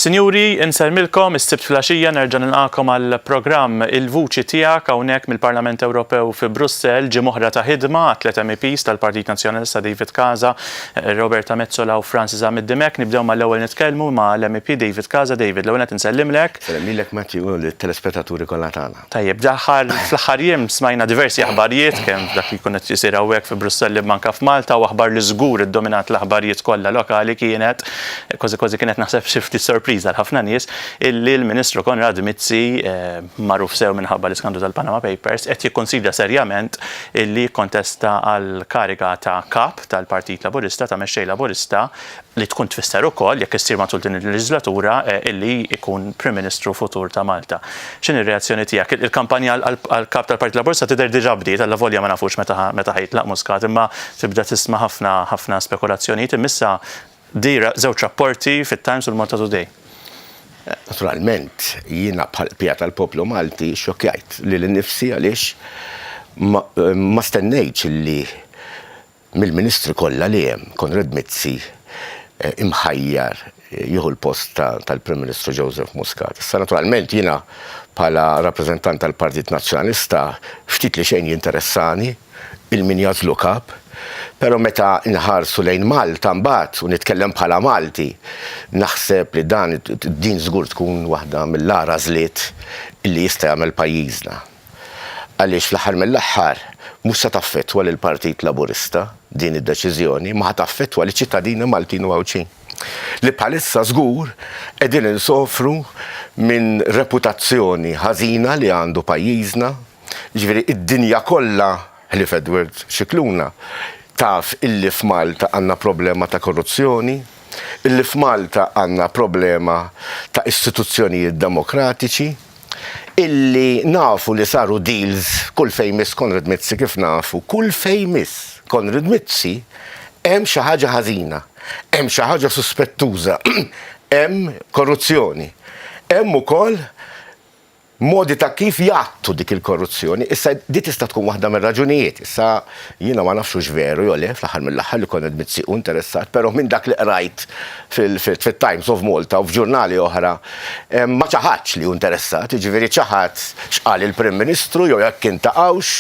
Sinjuri, inselmilkom is-sibt flaxija nerġa' nilqakom għal programm Il-Vuċi Tiegħek hawnhekk mill-Parlament Ewropew fi Brussell ġie moħra ta' ħidma tliet MEPs tal-Partit Nazzjonalista David Casa, Roberta Metsola u Francis Zammit Dimech. Nibdew mal-ewwel nitkellmu mal-MEP David Casa. David, l-ewwel qed insellimlek. Sellimilek Matthew u l-telespettaturi kollha tagħna. Tajjeb, fl-aħħar jiem smajna diversi aħbarijiet kemm dak li jkun qed isir hawnhekk fi Brussell li manka f'Malta u aħbar li żgur iddominat l-aħbarijiet kollha lokali kienet kważi kienet naħseb xi ftit sorpriża għal ħafna nies illi l-Ministru Konrad Mizzi magħruf sew minħabba l-iskandlu tal-Panama Papers qed jikkonsidra serjament illi kontesta għal kariga ta' kap tal-Partit Laburista ta' mexxej Laburista li tkun tfisser ukoll jekk issir matul din il-leġislatura illi jkun Prim Ministru futur ta' Malta. X'inhi r-reazzjoni tiegħek? Il-kampanja għal kap tal-Partit Laburista tidher diġà bdiet alla-volja ma nafux meta ħajtlaq Muscat imma tibda tisma' ħafna spekulazzjonijiet imissa dira żewġ rapporti fit-Times u l-Malta Today. Naturalment, jiena bħal pija tal-poplu Malti xokkjajt li l-nifsi għaliex ma stennejtx li mill-Ministri kollha li hemm Konrad Mizzi imħajjar jieħu l-post tal-Prim Ministru Joseph Muscat. Issa naturalment jiena bħala rappreżentant tal-Partit Nazzjonalista ftit li xejn jinteressani il-min jażlu kap. Pero meta nħarsu lejn Malta mbagħad u nitkellem bħala Malti, naħseb li din żgur tkun waħda mill-aqra għażliet illi jista' jagħmel pajjiżna. Għaliex fl-aħħar mill-aħħar mhux se taffettwa lill-Partit Laburista din id-deċiżjoni, ma taffettwa liċ-ċittadini Maltin u Għawċin. Li bħalissa żgur qegħdin insofru minn reputazzjoni ħażina li għandu pajjiżna, ġifieri id-dinja kollha Ħlif Edward xikluna taf illi f'Malta għandna problema ta' korruzzjoni, illi f'Malta għandna problema ta' istituzzjonijiet demokratiċi, illi nafu li saru deals kull fejmis Konrad Mizzi kif nafu, kull fejmis Konrad Mizzi hemm xi ħaġa ħażina, hemm xi ħaġa suspettuża, hemm korruzzjoni, hemm ukoll modi ta' kif jgħattu dik il-korruzzjoni. Issa di tista' tkun waħda mir-raġunijiet. Issa jiena ma nafxux veru jew le fl-aħħar mill-aħħar li Konrad Mizzi interessat, però minn dak li qrajt fil-Times of Malta u f'ġurnali oħra ma ċaħadx li interessat, jiġifieri ċaħad x'qal il-Prim Ministru jew jekk intaqgħux.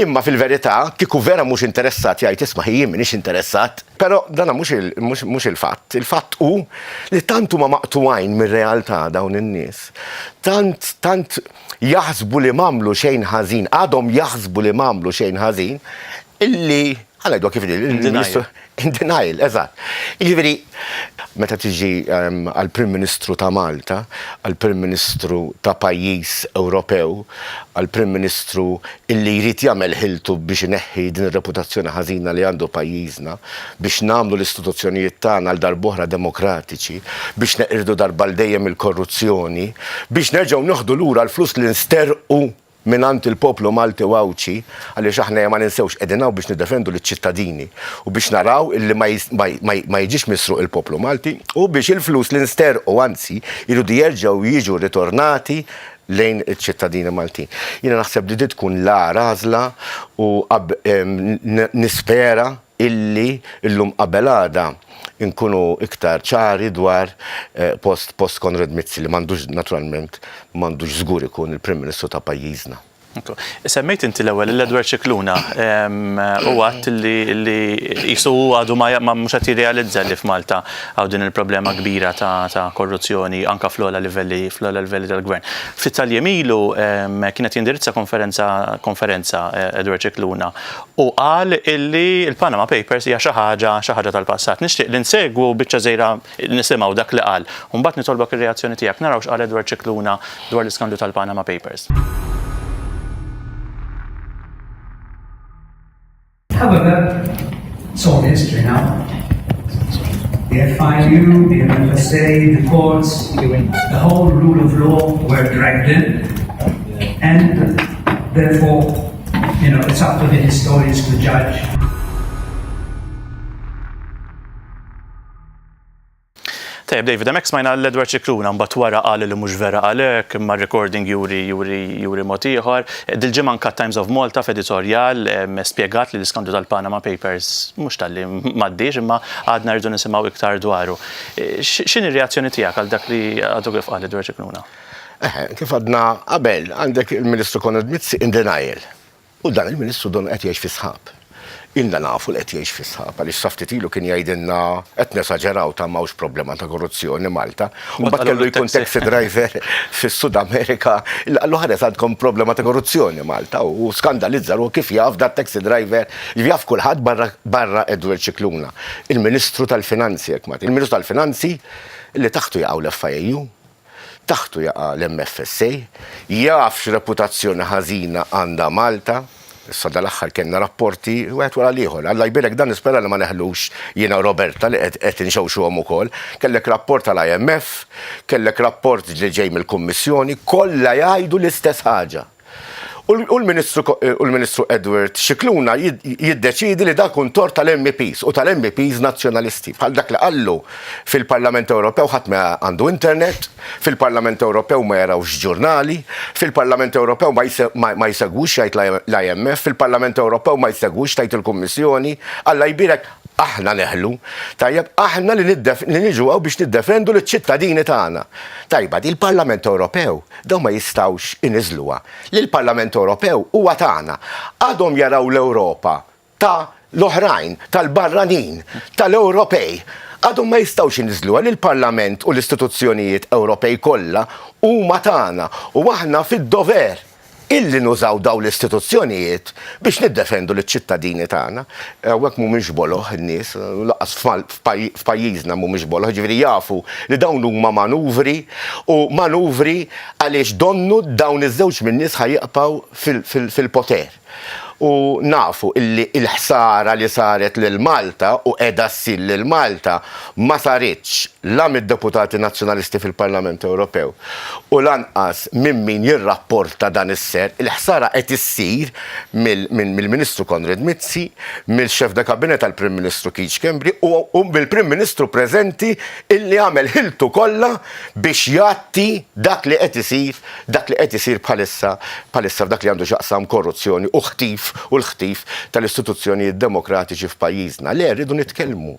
Imma fil-verità kieku vera mhux interessat jgħid isma' jien m'iniex interessat, però dana mhux il-fatt. Il-fatt hu li tant huma maqtuwajn mir-realtà dawn in-nies. Tant jaħsbu li m'għamlu xejn ħażin, għadhom jaħsbu li m'għamlu xejn ħażin, illi ħanajdu kif il-Ministru in denial, eżatt. Jiġifieri meta tiġi għall-Prim Ministru ta' Malta, għall-Prim Ministru ta' pajjiż Ewropew, għall-Prim Ministru illi jrid jagħmel ħiltu biex ineħħi din ir-reputazzjoni ħażina li għandu pajjiżna, biex nagħmlu l-istituzzjonijiet tagħna għal darb'oħra demokratiċi, biex neqirdu darba l dejjem il-korruzzjoni, biex nerġgħu noħdu lura l-flus li nsterqu minant il-poplu Malti Għawċi, għaliex aħna ma ninsewx edinaw biex nidefendu l-ċittadini u biex naraw illi ma jiġix misru il-poplu Malti u biex il-flus li nsterqu anzi jridu jerġgħu jiġu ritornati lejn iċ-ċittadini Maltin. Jiena naħseb li tkun l-aqra għażla u nispera illi llum qabel għada inkunu iktar ċari dwar post Konrad Mizzi li naturalment m'għandux żgur ikun il-Prim Ministru ta' pajjiżna. Semmejt inti l-ewwel l-Edward Xikluna u għadt li jisu għadu ma mhux qed jirrealizza li f'Malta għaw din il-problema kbira ta' korruzzjoni anke fl-ogħla livelli tal-gvern. Fit-Taljem ilu kienet jindirizza konferenza Edward Xikluna u qal illi il-Panama Papers hija xi ħaġa tal-passat. Nixtieq li nsegwu biċċa żgħira nisimgħu dak li qal u mbagħad nitolbok ir-reazzjoni tiegħek naraw x'qal Edward Xikluna dwar l-iskandlu tal-Panama Papers. However, it's all history now. The FIU, the MFSA, the courts, the whole rule of law were dragged in, and therefore, it's up to the historians to judge. Tajjeb, David, hemmhekk smajna l-Edward Cicluna mbagħad wara qal li mhux vera għalhekk, imma recording juri mod ieħor. Dil-ġimgħa anke Times of Malta f'editorjal spjegat li l-iskandlu tal-Panama Papers mhux tal-li m'għaddiex imma għadna rridu nisimgħu iktar dwaru. X'inhi r-reazzjoni tiegħek għal dak li għadu kif qal Edward Cicluna? Kif għadna qabel għandek il-Ministru Konrad Mizzi in denial. U dan il-Ministru don qed jgħix fi sħab. Inna nafu li qed jgħix fi sħab għaliex saftit ilu kien jgħidilna qed nesaġeraw ta' m'hawnx problema ta' korruzzjoni Malta. U mbagħad kellu jkun taxi driver fis-Sud Amerika, qallu ħares għandkom problema ta' korruzzjoni Malta u skandalizzar u kif jaf dat taxi driver jaf kulħadd barra Edward Cicluna. Il-Ministru tal-Finanzi il-Ministru tal-Finanzi li taħtu jaqgħu l-FIU, taħtu jaqa' l-MFSA, jaf x'reputazzjoni ħażina għandha Malta. Issa dal-aħħar kellna rapporti wieħed wara l-ieħor. Alla jbirek dan nispera li ma neħlux jiena Roberta li qed inxewxuhom ukoll. Kellek rapport tal-IMF, kellek rapport li ġej mill-Kummissjoni, kollha jgħidu l-istess ħaġa. U l-Ministru Edward Cicluna jiddeċidi li dak kun tort tal-MEPs u tal-MEPs nazzjonalisti. Bħal dak li qallu fil-Parlament Ewropew ħadd ma għandu internet, fil-Parlament Ewropew ma jarawx ġurnali, fil-Parlament Ewropew ma jsegwux jgħid l-IMF, fil-Parlament Ewropew ma jsegwux tajt il-Kummissjoni, Alla jbirek aħna neħlu, tajjeb aħna li niġu għaw biex niddefendu l-ċittadini tagħna. Tajba, il-Parlament Ewropew daw ma jistawx iniżluha. L-Parlament Ewropew huwa tagħna. Għadhom jaraw l-Ewropa ta' l-oħrajn, tal-barranin, tal-Ewropej. Għadhom ma jistawx iniżluha l-Parlament u l-istituzzjonijiet Ewropej kollha huma tagħna u aħna fid-dover illi nużaw daw l-istituzzjonijiet biex niddefendu l-ċittadini tagħna. Hekk mhumiex boloħ in-nies, laqas f'pajjiżna mhumiex boloħ, ġifieri jafu li dawn huma manuvri għaliex donnu dawn iż-żewġ min-nies ħajjaqgħu fil-poter. U nafu illi il-ħsara li saret lil Malta u qiegħda ssir lil Malta ma saritx la mid-deputati nazzjonalisti fil-Parlament Ewropew u lanqas minn min jirrapporta dan is-ser, il-ħsara qed issir mill-Ministru Konrad Mizzi, mill-Xef de Kabinet tal-Prim Ministru Keith Schembri u mill-Prim Ministru preżenti illi għamel ħiltu kollha biex jagħti dak li qed isir bħalissa f'dak li għandu x'aqsam korruzzjoni u ħtif u l-ħtif tal-istituzzjonijiet demokratiċi f'pajjiżna. Le rridu nitkellmu.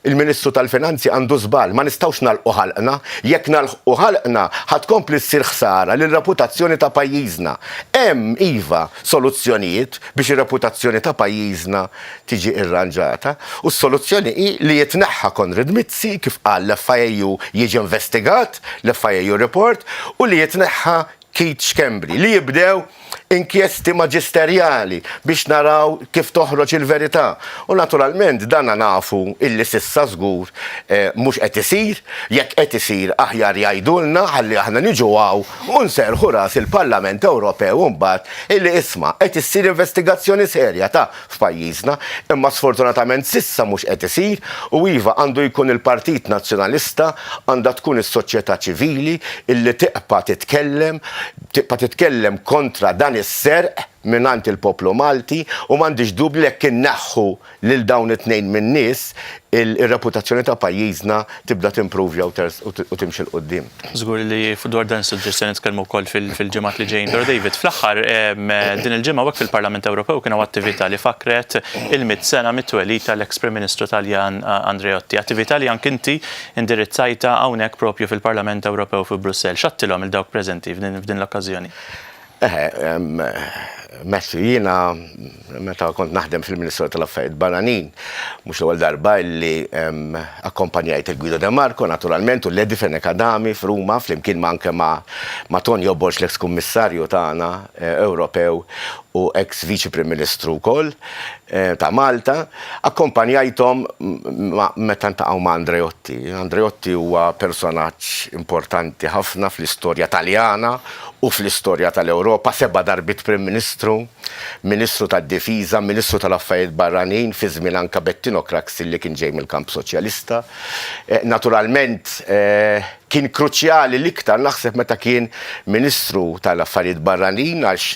Il-Ministru tal-Finanzi għandu żball, ma nistgħux nagħlqu ħalqna, jekk nagħlqu ħalqna ħadkompli ssir ħsara lir-reputazzjoni ta' pajjiżna. Hemm iva soluzzjonijiet biex ir-reputazzjoni ta' pajjiżna tiġi irranġata u s-soluzzjoni hi li jitneħħa Konrad Mizzi kif qal l-FIU jiġi investigat, l-FIU report u li jitneħħa Keith Schembri li jibdew inkjesti maġisterjali biex naraw kif toħroġ il-verità. U naturalment danna nafu illi sissa żgur mhux qed isir, jekk qed isir aħjar jgħidulna ħalli aħna niġu għaw u nserħu ras il-Parlament Ewropew mbagħad illi isma' qed issir investigazzjoni serja ta' f'pajjiżna, imma sfortunatament sissa mhux qed isir u iva għandu jkun il-Partit Nazzjonalista għandha tkun is-soċjetà ċivili illi tibqa' titkellem kontra dan is-serq minant il-poplu Malti u m'għandix dubju jekk inneħħu lil dawn it-tnejn min-nies ir-reputazzjoni ta' pajjiżna tibda timprovja u timxi l qudiem. Żgur li dwar dan is-suġġezzjoni nitkellmu wkoll fil-ġimgħat li ġejjin. Però David, fl-aħħar din il-ġimgħa hekk fil-Parlament Ewropew kien hawn attività li fakret il-100 sena mit-twelid tal-eks-Prim Ministru Taljan Andreotti. Attività li anke inti indirizzajta hawnhekk propju fil-Parlament Ewropew fi Brussell. X'għattilhom il dawk preżenti f'din l-okkażjoni? Messi, jiena meta kont naħdem fil-Ministru tal-Affarijiet Barranin, mhux l-ewwel darba li akkompanjajt il-Guido De Marco naturalment u l-Ledi Fenekadami f'Ruma flimkien anke ma' Tonio Borg l-eks kummissarju tagħna Ewropew u eks Viċi Prim Ministru wkoll ta' Malta, akkompanjajthom meta ntaqgħu ma' Andreotti. Andreotti huwa personaġġ importanti ħafna fl-istorja Taljana u fl-istorja tal-Ewropa, 7 darbit Prim Ministru, Ministru tad-Difiża, Ministru tal-Affarijiet Barranin, fi żmien anke Bettino Craxi li kien ġej mill-Kamp Soċjalista. Naturalment kien kruċjali l-iktar naħseb meta kien Ministru tal-Affarijiet Barranin għax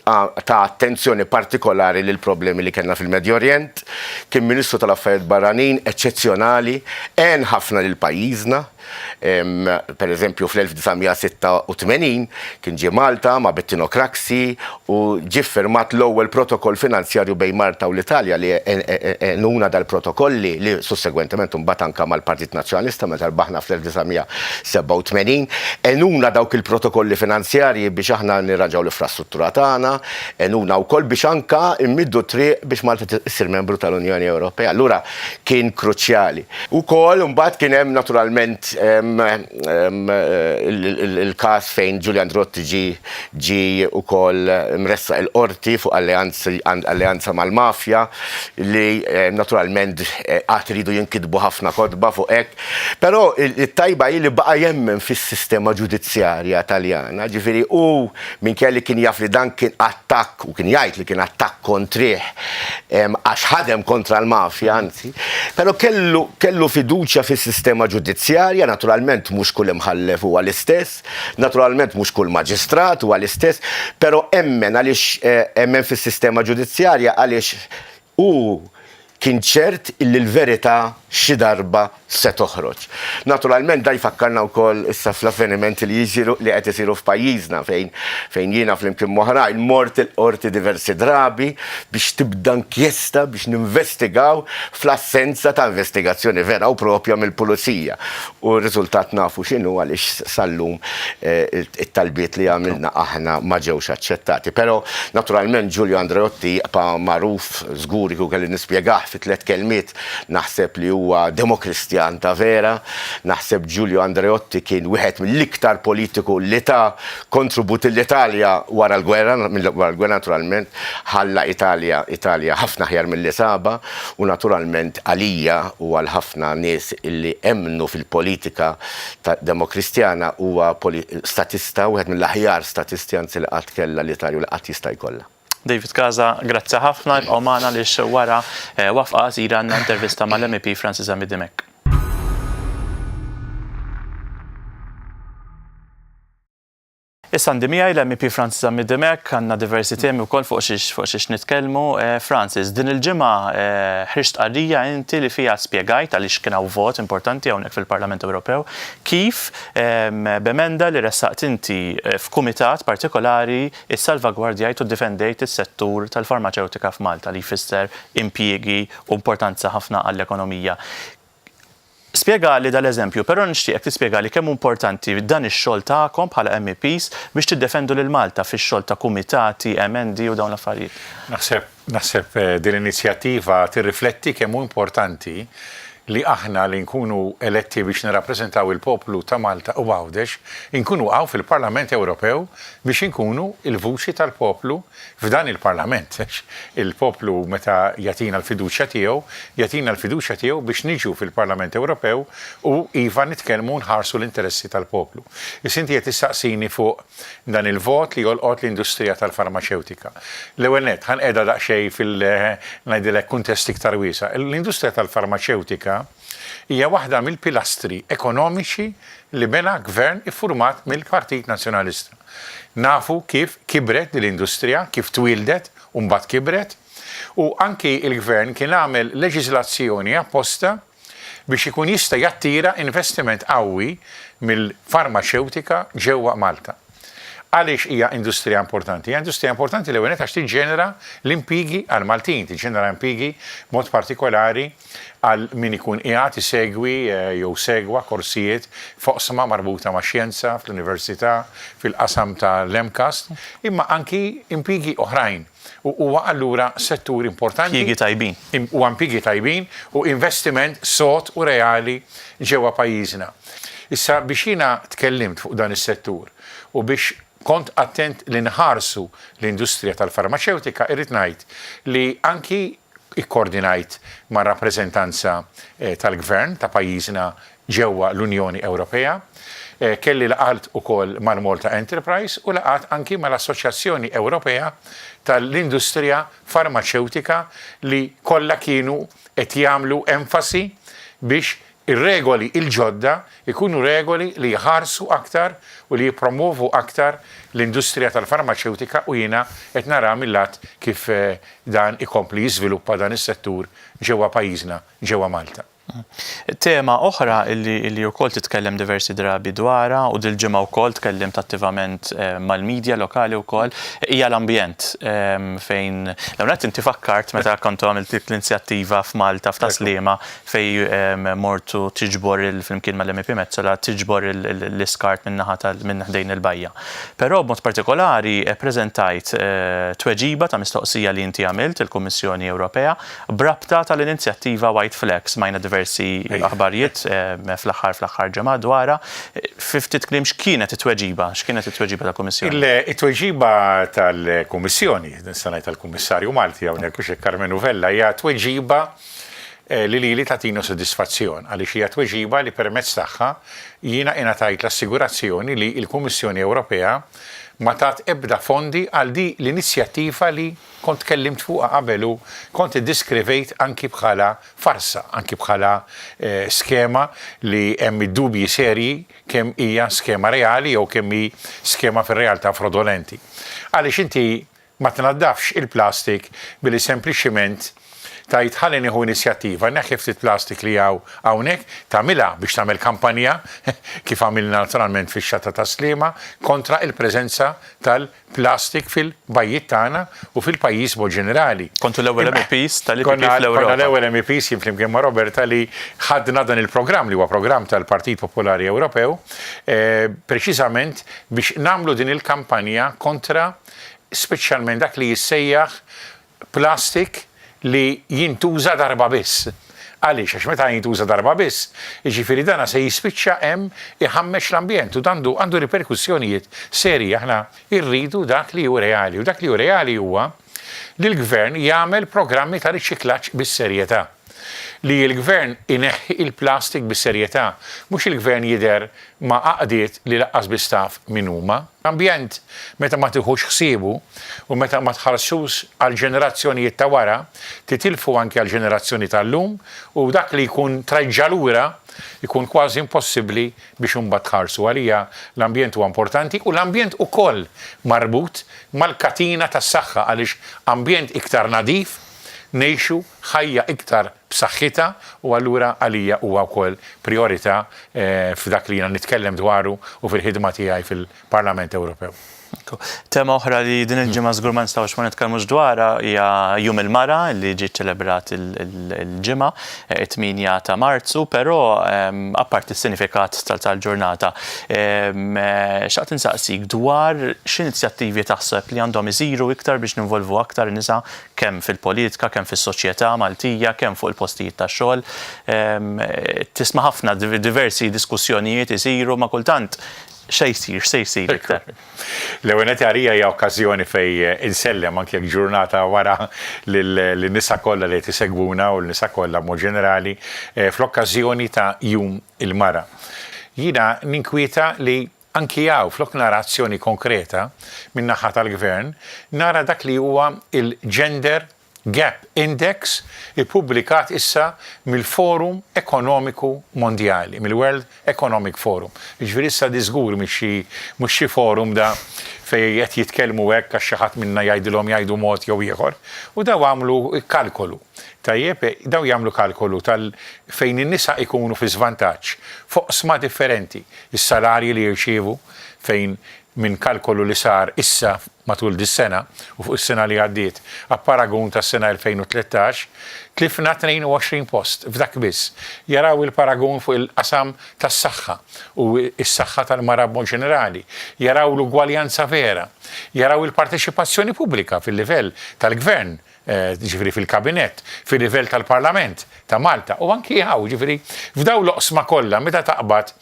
ta' attenzjoni partikolari lil problemi li kellna fil-Medju Orient, kien Ministru tal-Affarijiet Barranin eċċezzjonali, għen ħafna lil pajjiżna. Per eżempju fl-1986 kien ġie Malta ma' Bettinokraxi u ġie firmat l-ewwel protokoll finanzjarju bejn Malta u l-Italja li għenuna dal-protokolli li sussegwentement imbagħad anke mal-Partit Nazzjonalista meta rbaħna fl-1987 għenuna dawk il-protokolli finanzjarji biex aħna nirraġaw l-infrastruttura tagħna, għenuna wkoll biex anke immiddu triq biex Malta issir membru tal-Unjoni Ewropea. Allura kien kruċjali. Ukoll imbagħad kien hemm naturalment il-każ fejn Giulio Andreotti ġi ukoll mressa l-qorti fuq alleanza mal-mafja li naturalment qatt iridu jinkitbu ħafna kodba fuq hekk. Però it-tajba hi li baqa' jemmen fis-sistema ġudizzjarja Taljana, ġifieri minkejja li kien jaf li dan kien attakk u kien jgħid li kien attakk kontrih għax ħadem kontra l-mafja anzi, però kellu fiduċja fis-sistema ġudizzjarja. Naturalment mhux kull imħallef huwa l-istess, naturalment mhux kull maġistrat huwa l-istess, però emmen fis-sistema ġudizzjarja għaliex kien ċert illi l-verità xi darba se toħroġ. Naturalment da jfakkarna wkoll issa fl-avvenimenti li qed isiru f'pajjiżna fejn jiena flimkien moħrajn mort il-qorti diversi drabi biex tibda inkjesta biex ninvestigaw fl-assenza ta' investigazzjoni vera u propja mill-pulizija. U r-riżultat nafu x'inhu għaliex sal-lum it-talbiet li għamilna aħna ma ġewx aċċettati. Però naturalment Giulio Andreotti magħruf żgur kieku kelli nispjegah fi 3 kelmiet naħseb li huwa demokristjan ta' vera, naħseb Giulio Andreotti kien wieħed mill-iktar politiku li ta' kontribut l-Italja wara l-gwerra naturalment, ħalla Italja ħafna ħjar mill-li saba u naturalment għalija u għal ħafna nies illi emnu fil-politika demokristjana huwa statista, wieħed mill-aħjar statisti anzi li qatt kellha l-Italja u li qatt jista' jkollha. David Casa, grazzi ħafna, jibqgħu magħna li wara wafqa qasira għandna intervista mal-MEP Francis Zammit Dimech. Issa għandi miegħi l-MEP Francis Zammit Dimech, għandna diversi temi wkoll fuq xiex nitkellmu. Francis, din il-ġimgħa ħriġt qarrija inti li fiha spjegajt għaliex kien hawn vot importanti hawnhekk fil-Parlament Ewropew kif b'emenda li ressaqt inti f'kumitat partikolari issalvagwardjajt u ddifendejt is-settur tal-farmaceutika f'Malta li jfisser impjiegi u importanza ħafna għall-ekonomija. Spjega li dal-eżempju, però nixtieqek tispjega li kemm importanti dan ix-xogħol tagħkom bħala MEPs biex tiddefendu lil Malta fix-xogħol ta' kumitati, emendi u dawn l-affarijiet. Naħseb din l-inizjattiva tirrifletti kemm hu importanti li aħna li nkunu eletti biex nirrappreżentaw il-poplu ta' Malta u Għawdex, nkunu għaw fil-Parlament Ewropew biex nkunu il-vuċi tal-poplu f'dan il-Parlament. Il-poplu meta jatina l-fiduċja tiegħu biex niġu fil-Parlament Ewropew u iva nitkellmu nħarsu l-interessi tal-poplu. Is-inti qed tistaqsini fuq dan il-vot li jolqot l-industrija tal-farmaceutika. L-ewwel nett ħanqiegħda daqsxejn ngħidilek kuntest iktar wiesa'. L-industrija tal-farmaceutika hija waħda mill-pilastri ekonomiċi li bena gvern iffurmat mill-Partit Nazzjonalista. Nafu kif kibret l-industrija, kif twildet u mbagħad kibret, u anki il-gvern kien għamel leġiżlazzjoni apposta biex ikun jista' jattira investiment qawwi mill-farmaceutika ġewwa Malta. Għaliex hija industrija importanti? Hija industrija importanti l-ewwel għax tiġġenera l-impigi għal Maltin, tiġġenera impigi mod partikolari għal min ikun qiegħed isegwi jew segwa korsijiet foqsma marbuta ma' xjenza fl-università, fil-qasam tal-MCAS, imma anki impigi oħrajn. U huwa allura settur importanti. Impjiegi tajbin. U impjiegi tajbin u investiment sod u reali ġewwa pajjiżna. Issa biex jiena tkellimt fuq dan is-settur u biex kont attent li nħarsu l-industrija tal-farmaceutika, irrid ngħid li anki ikkoordinajt ma' rappreżentanza tal-gvern ta' pajjiżna ġewwa l-Unjoni Ewropea, kelli laqalt ukoll mal-Malta Enterprise u laqat anki mal-Assoċjazzjoni Ewropea tal-Industrija Farmaceutika li kollha kienu qed jagħmlu enfasi biex ir-regoli il-ġodda ikunu regoli li jħarsu aktar u li jipromovu aktar l-industrija tal-farmaceutika u jiena qed nara mill-lat kif dan ikompli jiżviluppa dan is-settur ġewwa pajjiżna, ġewwa Malta. Tema oħra illi wkoll titkellem diversi drabi dwarha u dil-ġimgħa wkoll tkellimt attivament mal-medja lokali wkoll hija l-ambjent fejn l-ewwel inti fakkart meta kontu għamilt l-inizjattiva f'Malta f'Taslima fejn mortu tiġbor flimkien mal-MEP Metsola tiġbor l-iskart minn ħdejn il-bajja. Però b'mod partikolari ppreżentajt tweġiba ta' mistoqsija li inti għamilt il-Kummissjoni Ewropea brabta tal-inizjattiva White Flags smajna diversi aħbarijiet fl-aħħar ġimgħa dwarha. Ftit kliem x'kienet it-tweġiba tal-Kummissjoni? It-tweġiba tal-Kummissjoni, nista' ngħid tal-Kummissarju Malti hawnhekk mhux Carmen Uvella, hija tweġiba li tagħtina sodisfazzjon għaliex hija tweġiba li permezz tagħha jiena ingħatajt l-assigurazzjoni li l-Kummissjoni Ewropea ma tat ebda fondi għal di l-inizjattiva li kont kellimt fuqha qabel u kont iddiskrivejt anki bħala farsa, anki bħala skema li hemm id-dubji serji kemm hija skema reali jew kemm hi skema fir-realtà frodolenti. Għaliex inti ma tnaddafx il-plastik billi sempliċiment tajt ħalli nieħu inizjattiva neħħi ftit plastik li hawnhekk tagħmilha biex tagħmel kampanja kif għamilna naturalment fix-xatta ta' Taslima kontra il-preżenza tal-plastik fil-bajjiet tagħna u fil-pajjiż mod ġenerali. Kontu l-ewwel MEPs tal-IPP fl-Ewropa. Konna l-ewwel MEPs flimkien ma' Roberta li ħadna dan il-programm li huwa programm tal-Partit Popolari Ewropew preċiżament biex nagħmlu din il-kampanja kontra speċjalment dak li jissejjaħ plastik li jintuża darba biss. Għaliex, għax meta jintuża darba biss, jiġifieri dana se jispiċċa hemm iħammex l-ambjent u għandu riperkussjonijiet serji aħna rridu dak li hu reali. U dak li hu reali huwa li l-Gvern jagħmel programmi ta' riċiklaġġ bis-serjetà. Li l-Gvern ineħħi il-plastik bis-serjetà, mhux il-Gvern jidher ma' għaqdiet li laqqas bistaf min huma. Ambjent meta ma tieħux ħsiebu u meta ma tħallsux għal ġenerazzjonijiet ta' wara, titilfu anke għal ġenerazzjoni tal-lum u dak li jkun traġġa lura jkun kważi impossibbli biex imbagħad tħarsu għalija l-ambjent huwa importanti u l-ambjent ukoll marbut mal-katina tas-saħħa għaliex ambjent iktar nadif ngħixu ħajja iktar b'saħħitha u allura għalija huwa wkoll priorità f'dak li jiena nitkellem dwaru u fil-ħidma tiegħi fil-Parlament Ewropew. Tema oħra li din il-ġimgħa żgur ma nistgħux ma nitkellmux dwarha hija Jum il-Mara li ġiet ċelebrat il-ġimgħa 8 ta' Marzu, però apparti s-sinifikat tal-ġurnata xaqt insaqsik dwar x'inizjattivi taħseb li għandhom isiru iktar biex ninvolvu aktar nisa kemm fil-politika, kemm fis-soċjetà Maltija, kemm fuq il-postijiet tax-xogħol. Tisma' ħafna diversi diskussjonijiet isiru ma kultant se jsir iktar. L-ewwel għarija hija okkażjoni fejn insellem anke jekk ġurnata wara lin-nisa kollha li tisegwuna u l-nisa kollha mod ġenerali fl-okkażjoni ta' Jum il-Mara. Jiena ninkwieta li anki flok nara azzjoni konkreta min-naħa tal-Gvern, nara dak li huwa il-Gender Gap Index ippubblikat issa mill-Forum Ekonomiku Mondjali, mill-World Economic Forum. Ġifieri issa diżgur mhux xi forum da fejn qed jitkellmu hekk għax xi ħadd minna jgħidilhom jgħidu mod jew ieħor. U daw għamlu kalkolu. Tajjeb, daw jagħmlu kalkolu fejn in-nisa jkunu fi żvantaġġ fuq sma differenti. Is-salarji li jirċievu fejn minn kalkolu li sar issa matul dis-sena u fuq is-sena li għaddiet għap-paragun tas-sena 2013 tlifna 22 post f'dak biss. Jaraw il-paragun fuq il-qasam tas-saħħa u s-saħħa tal-mara b'mod ġenerali. Jaraw l-ugwaljanza vera. Jaraw il-parteċipazzjoni pubblika fil-livell tal-Gvern, ġifiri fil-Kabinett, fil-livell tal-Parlament ta' Malta u anki ġifiri f'daw l-oqsma kollha meta taqbad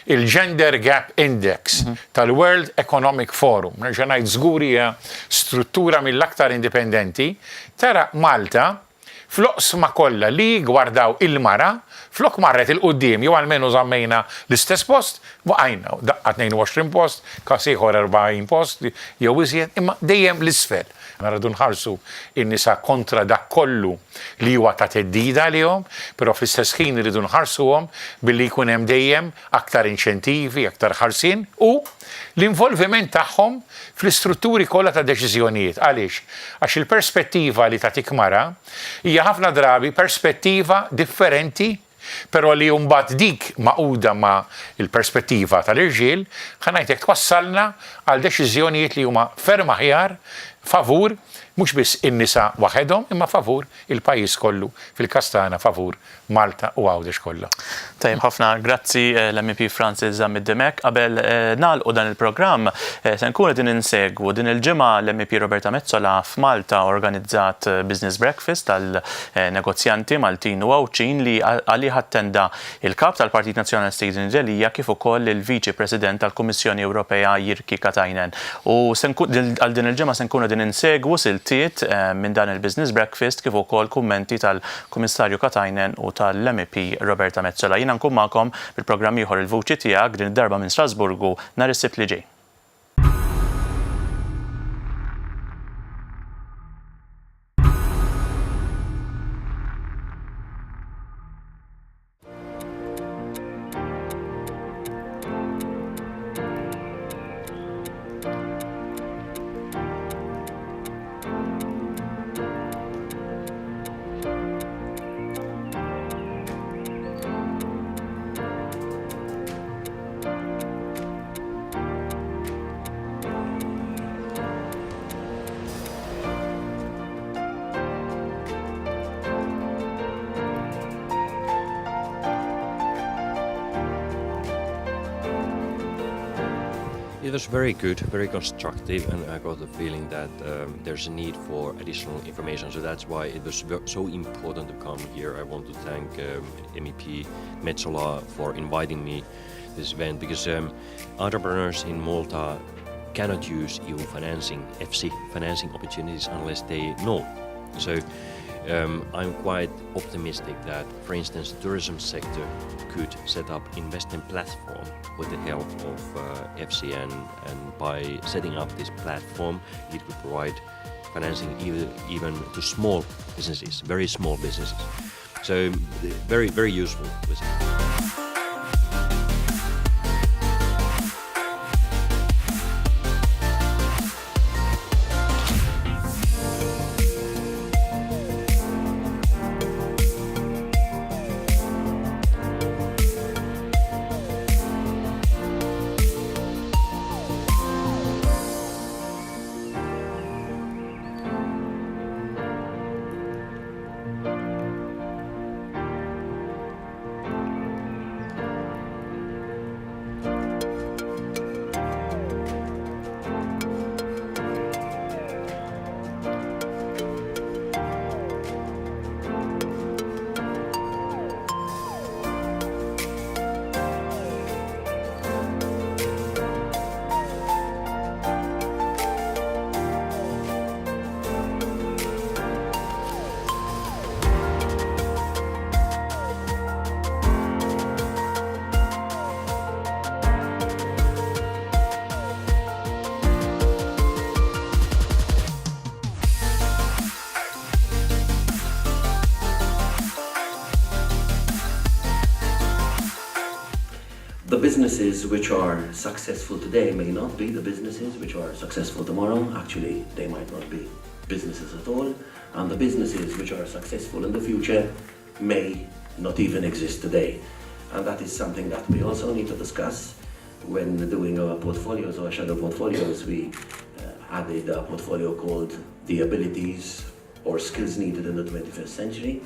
il-Gender Gap Index tal-World Economic Forum. Nerġa' ngħid żgur hija struttura mill-aktar indipendenti, tara Malta fl-oqsma kollha li gwardaw il-mara flok marret il-qoddim, jew għalmenu żammejna l-istess post, waqajna, daqqa 22 post, kas ieħor 40 post, jew iżjed, imma dejjem l-isfel. Rridu nħarsu in-nisa kontra dak kollu li huwa ta' teddida lihom, però fl-istess ħin irridu nħarsuhom billi jkun hemm dejjem aktar inċentivi, aktar ħarsien u l-involviment tagħhom fl-istrutturi kollha ta' deċiżjonijiet. Għaliex? Għax il-perspettiva li tagħtik mara hija ħafna drabi perspettiva differenti, però li mbagħad dik maquda ma' il-perspettiva tal-irġiel ħanajtek twassalna għal deċiżjonijiet li huma ferm aħjar favur mhux biss in-nisa waħedhom imma favur il-pajjiż kollu fil-kastana favur Malta u Għawdex kollha. Tajjeb ħafna grazzi l-MP Francis Zammit Dimech. Qabel nagħlqu dan il-programm se nkunu din insegwu din il-ġimgħa l-MP Roberta Metsola f'Malta organizzat business breakfast tal-negozjanti Maltin u Għawċin li għalih attenda il-kap tal-Partit Nazzjonalista David kif ukoll il-Viċi President tal-Kummissjoni Ewropea Jyrki Katainen. U għal din il-ġimgħa se nkunu din insegwu siltiet minn dan il-business breakfast kif ukoll kummenti tal-Kummissarju Katainen u tal-MEP Roberta Metsola. Jiena nkun magħkom bil-programm ieħor Il-Vuċi Tiegħek din id-darba minn Strasburgu nhar is-Sibt li ġej. It was very good, very constructive, and I got the feeling that there's a need for additional information. So that's why it was so important to come here. I want to thank MEP Metsola for inviting me to this event because entrepreneurs in Malta cannot use EU financing, FC financing opportunities unless they know. So I'm quite optimistic that, for instance, the tourism sector could set up investment platform with the help of FC, and by setting up this platform, it could provide financing even to small businesses, very small businesses. So very, very useful. The businesses which are successful today may not be the businesses which are successful tomorrow. Actually, they might not be businesses at all. And the businesses which are successful in the future may not even exist today. And that is something that we also need to discuss when doing our portfolios, our shadow portfolios. We added a portfolio called the abilities or skills needed in the 21st century,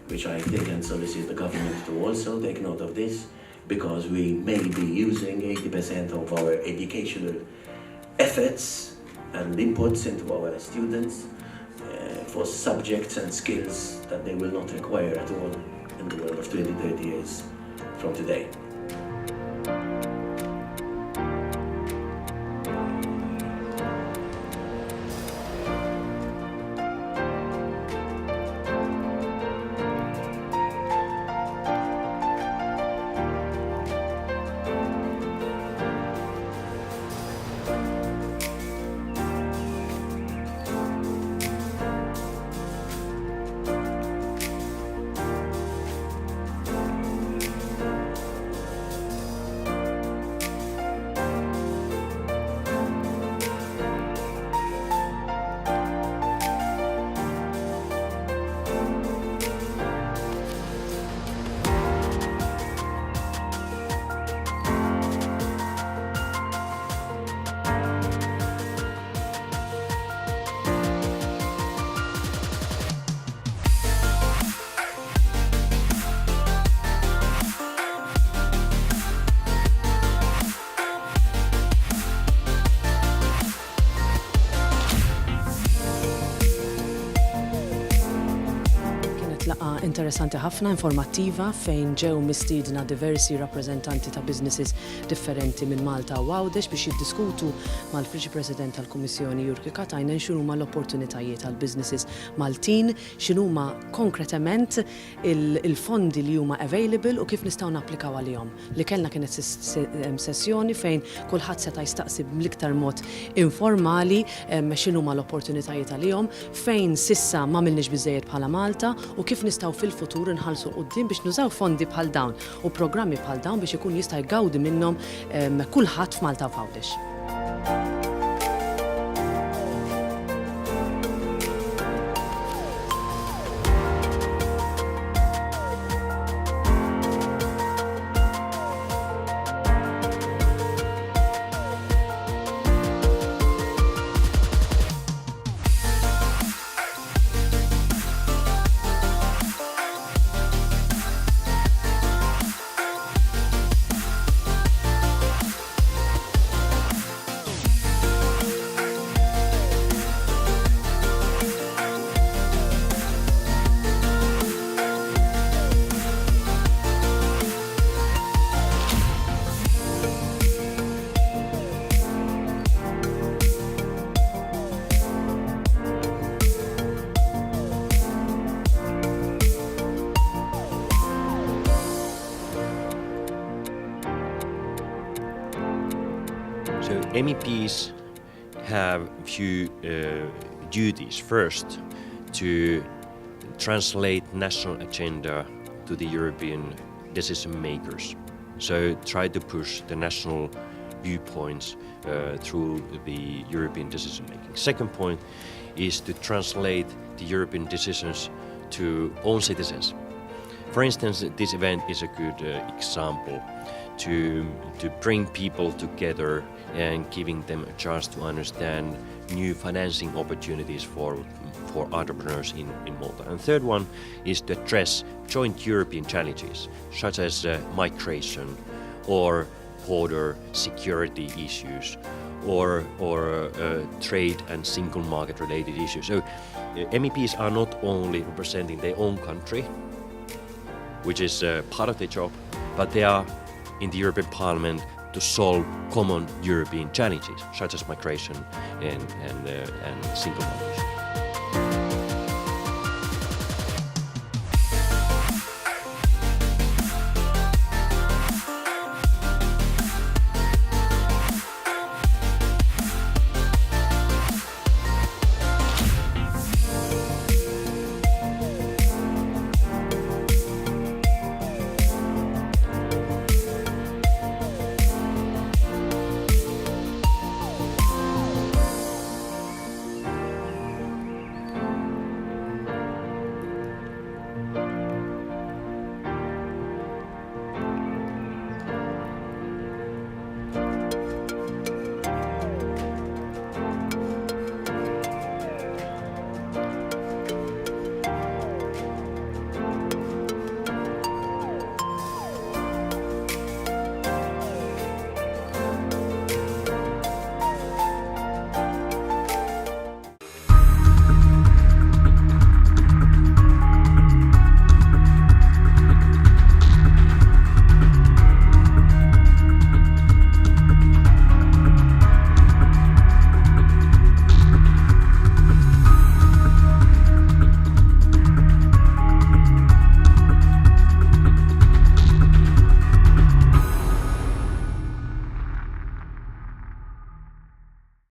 which I think and solicit the government to also take note of this, because we may be using 80% of our educational efforts and inputs into our students for subjects and skills that they will not require at all in the world of 20, 30 years from today. interessanti ħafna, informattiva, fejn ġew mistiedna diversi rappreżentanti ta' businesses differenti minn Malta u Għawdex biex jiddiskutu mal-Viċi President tal-Kummissjoni Jurki Katajnen x'inhuma l-opportunitajiet tal-businesses Maltin, x'inhuma konkretament il-fondi li huma available u kif nistgħu napplikaw għalihom. Li kellna kienet sessjoni fejn kulħadd seta' jistaqsi bl-iktar mod informali x'inhuma l-opportunitajiet għalihom, fejn sissa ma milniex biżejjed bħala Malta u kif nistgħu fil-futur inħallsu quddiem biex nużaw fondi bħal dawn u programmi bħal dawn biex ikun jista' jgawdi minnhom kulħadd f'Malta u f'Għawdex. So MEPs have few duties. First, to translate national agenda to the European decision makers. So try to push the national viewpoints through the European decision making. Second point is to translate the European decisions to own citizens. For instance, this event is a good example to bring people together and giving them a chance to understand new financing opportunities for entrepreneurs in Malta. And third one is to address joint European challenges, such as migration or border security issues or trade and single market related issues. So MEPs are not only representing their own country, which is part of their job, but they are in the European Parliament to solve common European challenges, such as migration and single market issues.